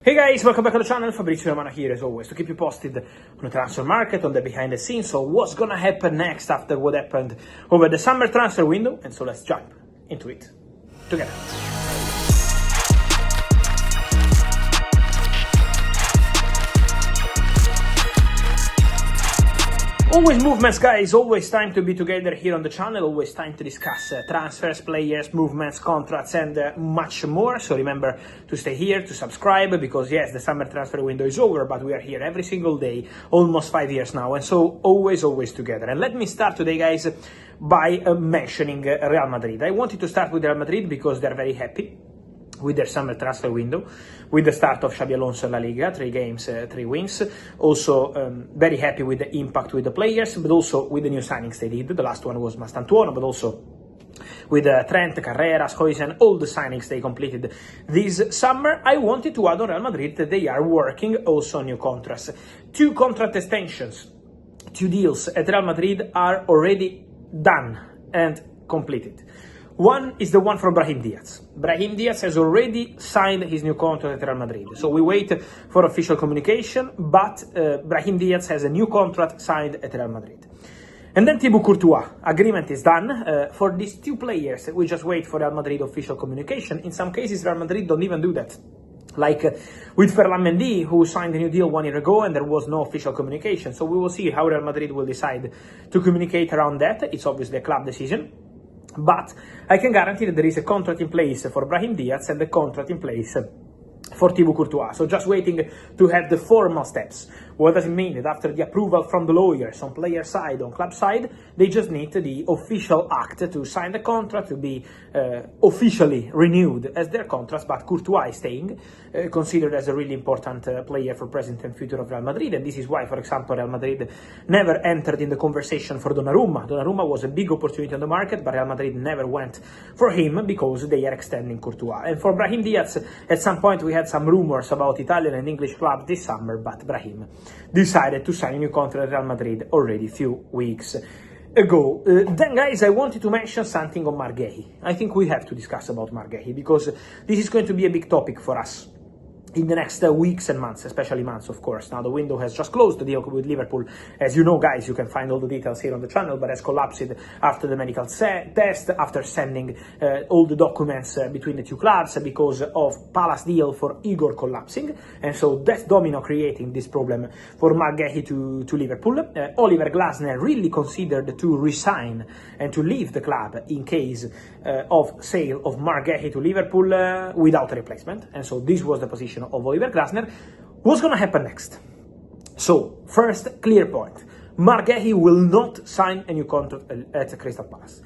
Hey guys, welcome back to the channel. Fabrizio Romano here as always to keep you posted on the transfer market, on the behind the scenes, so what's gonna happen next after what happened over the summer transfer window, and so let's jump into it together. Always movements, guys, always time to be together here on the channel, always time to discuss transfers, players, movements, contracts, and much more. So remember to stay here, to subscribe, because yes, the summer transfer window is over, but we are here every single day, almost 5 years now, and so always together. And let me start today, guys, by mentioning Real Madrid. I wanted to start with Real Madrid because they're very happy with their summer transfer window, with the start of Xabi Alonso in La Liga, 3 games, 3 wins. Also very happy with the impact with the players, but also with the new signings they did. The last one was Mastantuono, but also with Trent, Carreras, Huijsen, all the signings they completed this summer. I wanted to add on Real Madrid that they are working also on new contracts. 2 contract extensions, 2 deals at Real Madrid are already done and completed. One is the one for Brahim Diaz. Brahim Diaz has already signed his new contract at Real Madrid. So we wait for official communication, but Brahim Diaz has a new contract signed at Real Madrid. And then Thibaut Courtois, agreement is done. For these 2 players, we just wait for Real Madrid official communication. In some cases, Real Madrid don't even do that. Like with Ferland Mendy, who signed a new deal 1 year ago and there was no official communication. So we will see how Real Madrid will decide to communicate around that. It's obviously a club decision. But I can guarantee that there is a contract in place for Brahim Diaz and a contract in place for Thibaut Courtois. So just waiting to have the formal steps. What does it mean? That after the approval from the lawyers on player side, on club side, they just need the official act to sign the contract, to be officially renewed as their contracts. But Courtois is staying, considered as a really important player for present and future of Real Madrid. And this is why, for example, Real Madrid never entered in the conversation for Donnarumma. Donnarumma was a big opportunity on the market, but Real Madrid never went for him because they are extending Courtois. And for Brahim Diaz, at some point we had some rumors about Italian and English clubs this summer, but Brahim decided to sign a new contract at Real Madrid already a few weeks ago. Then, guys, I wanted to mention something on Marc Guéhi. I think we have to discuss about Marc Guéhi because this is going to be a big topic for us in the next weeks and months, especially months, of course. Now, the window has just closed, the deal with Liverpool. As you know, guys, you can find all the details here on the channel, but has collapsed after the medical test, after sending all the documents between the 2 clubs because of Palace deal for Igor collapsing. And so that's domino creating this problem for Marc Guéhi to Liverpool. Oliver Glasner really considered to resign and to leave the club in case of sale of Marc Guéhi to Liverpool without a replacement. And so this was the position of Oliver Glasner. What's going to happen next? So, first, clear point. Marc Guéhi will not sign a new contract at Crystal Palace.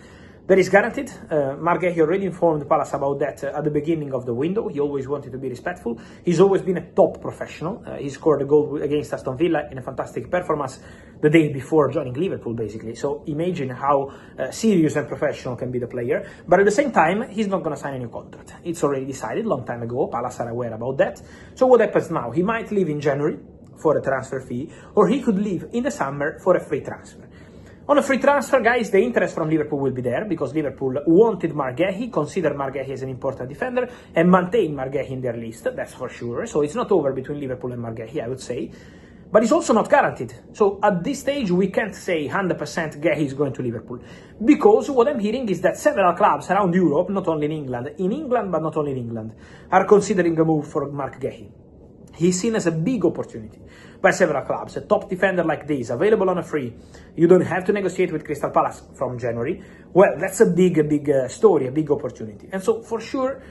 That is guaranteed. Marc Guéhi already informed Palace about that at the beginning of the window. He always wanted to be respectful. He's always been a top professional. He scored a goal against Aston Villa in a fantastic performance the day before joining Liverpool, basically. So imagine how serious and professional can be the player. But at the same time, he's not going to sign a new contract. It's already decided long time ago. Palace are aware about that. So what happens now? He might leave in January for a transfer fee, or he could leave in the summer for a free transfer. On a free transfer, guys, the interest from Liverpool will be there because Liverpool wanted Marc Guéhi, consider Marc Guéhi as an important defender, and maintain Marc Guéhi in their list, that's for sure. So it's not over between Liverpool and Marc Guéhi, I would say. But it's also not guaranteed. So at this stage, we can't say 100% Guéhi is going to Liverpool. Because what I'm hearing is that several clubs around Europe, not only in England, but not only in England, are considering a move for Marc Guéhi. He's seen as a big opportunity by several clubs. A top defender like this, available on a free. You don't have to negotiate with Crystal Palace from January. Well, that's a big story, a big opportunity. And so, for sure,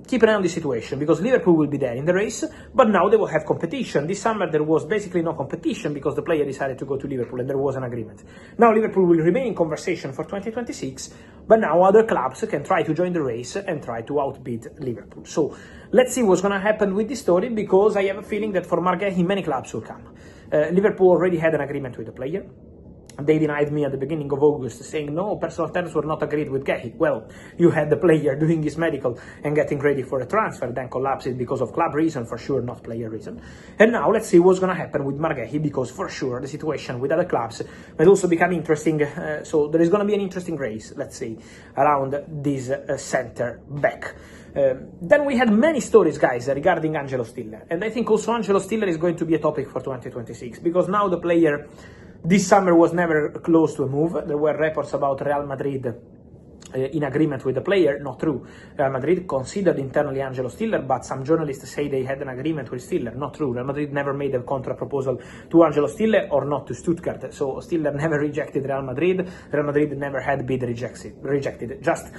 keep an eye on the situation because Liverpool will be there in the race, but now they will have competition. This summer there was basically no competition because the player decided to go to Liverpool and there was an agreement. Now Liverpool will remain in conversation for 2026, but now other clubs can try to join the race and try to outbid Liverpool. So let's see what's going to happen with this story because I have a feeling that for Marc Guéhi many clubs will come. Liverpool already had an agreement with the player. They denied me at the beginning of August, saying no, personal terms were not agreed with Guehi. Well, you had the player doing his medical and getting ready for a transfer, then collapsed because of club reason, for sure, not player reason. And now let's see what's going to happen with Marc Guéhi, because for sure the situation with other clubs might also become interesting. So there is going to be an interesting race, let's see, around this centre back. Then we had many stories, guys, regarding Angelo Stiller. And I think also Angelo Stiller is going to be a topic for 2026, because now the player this summer was never close to a move. There were reports about Real Madrid in agreement with the player. Not true. Real Madrid considered internally Angelo Stiller, but some journalists say they had an agreement with Stiller. Not true. Real Madrid never made a contract proposal to Angelo Stiller, or not to Stuttgart. So Stiller never rejected Real Madrid. Real Madrid never had bid rejected. Just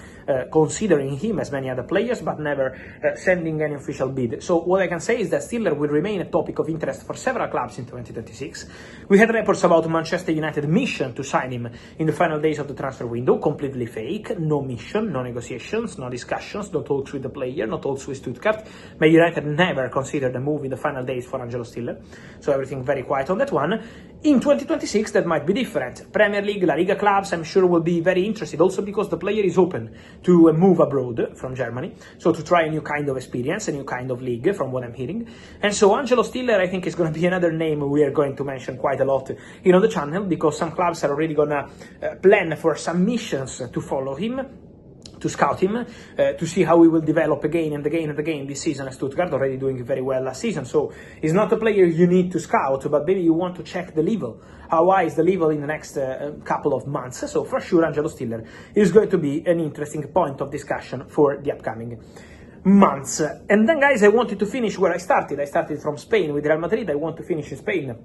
considering him as many other players, but never sending any official bid. So what I can say is that Stiller will remain a topic of interest for several clubs in 2026. We had reports about Manchester United mission to sign him in the final days of the transfer window. Completely fake. No mission, no negotiations, no discussions, no talks with the player, no talks with Stuttgart. Man United never considered a move in the final days for Angelo Stiller. So everything very quiet on that one. In 2026, that might be different. Premier League, La Liga clubs, I'm sure, will be very interested, also because the player is open to a move abroad from Germany. So to try a new kind of experience, a new kind of league, from what I'm hearing. And so Angelo Stiller, I think, is going to be another name we are going to mention quite a lot here on the channel, because some clubs are already going to plan for some missions to follow him, to scout him, to see how he will develop again and again and again this season at Stuttgart, already doing very well last season. So he's not a player you need to scout, but maybe you want to check the level. How high is the level in the next couple of months? So for sure, Angelo Stiller is going to be an interesting point of discussion for the upcoming months. And then, guys, I wanted to finish where I started. I started from Spain with Real Madrid. I want to finish in Spain,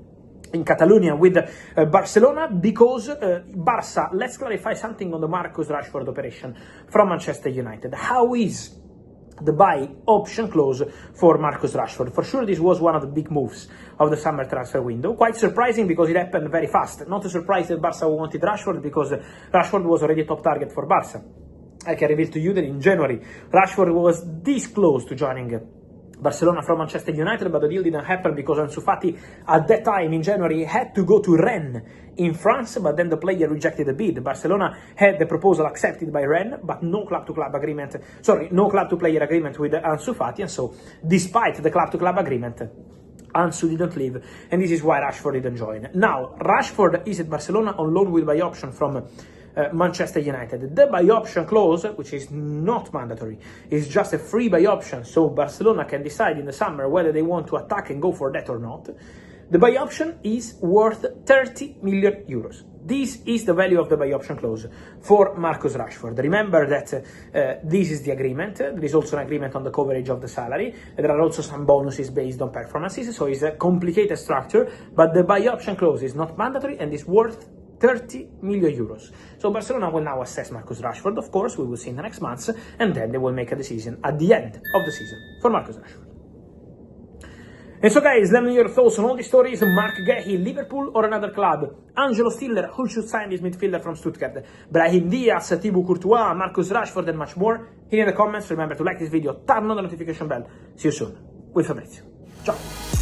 in Catalonia, with Barcelona, because Barca, let's clarify something on the Marcus Rashford operation from Manchester United. How is the buy option clause for Marcus Rashford? For sure, this was one of the big moves of the summer transfer window. Quite surprising, because it happened very fast. Not a surprise that Barca wanted Rashford, because Rashford was already a top target for Barca. I can reveal to you that in January, Rashford was this close to joining Barcelona from Manchester United, but the deal didn't happen because Ansu Fati at that time in January had to go to Rennes in France, but then the player rejected the bid. Barcelona had the proposal accepted by Rennes, but no club-to-player agreement with Ansu Fati, and so despite the club-to-club agreement, Ansu didn't leave, and this is why Rashford didn't join. Now, Rashford is at Barcelona on loan with buy option from Manchester United. The buy option clause, which is not mandatory, is just a free buy option, so Barcelona can decide in the summer whether they want to attack and go for that or not. The buy option is worth 30 million euros. This is the value of the buy option clause for Marcus Rashford. Remember that this is the agreement. There is also an agreement on the coverage of the salary. There are also some bonuses based on performances, so it's a complicated structure, but the buy option clause is not mandatory and is worth 30 million euros. So Barcelona will now assess Marcus Rashford, of course, we will see in the next months, and then they will make a decision at the end of the season for Marcus Rashford. And so, guys, let me know your thoughts on all these stories. Marc Guéhi, Liverpool or another club? Angelo Stiller, who should sign this midfielder from Stuttgart? Brahim Diaz, Thibaut Courtois, Marcus Rashford, and much more. Here in the comments, remember to like this video, turn on the notification bell. See you soon with Fabrizio. Ciao!